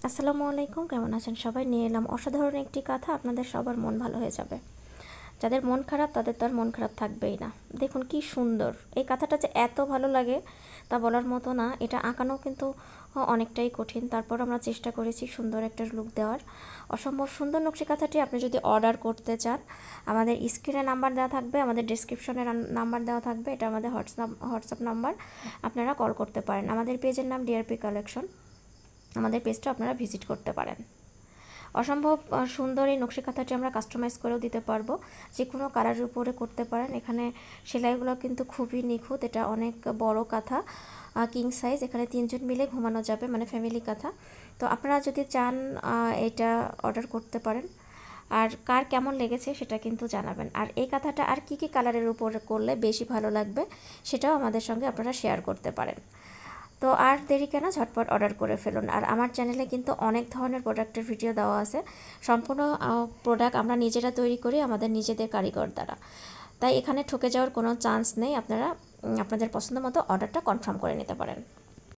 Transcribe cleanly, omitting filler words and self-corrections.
আসসালামু আলাইকুম, কেমন আছেন সবাই? নিয়ে এলাম অসাধারণ একটি কথা, আপনাদের সবার মন ভালো হয়ে যাবে। যাদের মন খারাপ তাদের তো আর মন খারাপ থাকবেই না। দেখুন কি সুন্দর এই কথাটা, যে এত ভালো লাগে তা বলার মতো না। এটা আঁকানো কিন্তু অনেকটাই কঠিন, তারপর আমরা চেষ্টা করেছি সুন্দর একটা লুক দেওয়ার। অসম্ভব সুন্দর নকশি কাঁথাটি আপনি যদি অর্ডার করতে চান, আমাদের স্ক্রিনে নাম্বার দেওয়া থাকবে, আমাদের ডেসক্রিপশনে নাম্বার দেওয়া থাকবে, এটা আমাদের হোয়াটসঅ্যাপ নাম্বার, আপনারা কল করতে পারেন। আমাদের পেজের নাম ডিআরপি কালেকশন, আমাদের পেজটা আপনারা ভিজিট করতে পারেন। অসম্ভব সুন্দর এই নকশি কাঁথাটি আমরা কাস্টমাইজ করেও দিতে পারবো, যে কোনো কালারের উপরে করতে পারেন। এখানে সেলাইগুলো কিন্তু খুবই নিখুঁত, এটা অনেক বড় কাঁথা, কিং সাইজ, এখানে 3 জন মিলে ঘুমানো যাবে, মানে ফ্যামিলি কাঁথা। তো আপনারা যদি চান এটা অর্ডার করতে পারেন। আর কার কেমন লেগেছে সেটা কিন্তু জানাবেন। আর এই কাঁথাটা আর কি কি কালারের উপরে করলে বেশি ভালো লাগবে সেটাও আমাদের সঙ্গে আপনারা শেয়ার করতে পারেন। তো আর দেরি কেন, ঝটপট অর্ডার করে ফেলুন। আর আমার চ্যানেলে কিন্তু অনেক ধরনের প্রোডাক্টের ভিডিও দেওয়া আছে। সম্পূর্ণ প্রোডাক্ট আমরা নিজেরা তৈরি করি আমাদের নিজেদের কারিগর দ্বারা, তাই এখানে ঠকে যাওয়ার কোনো চান্স নেই। আপনারা আপনাদের পছন্দ মতো অর্ডারটা কনফার্ম করে নিতে পারেন।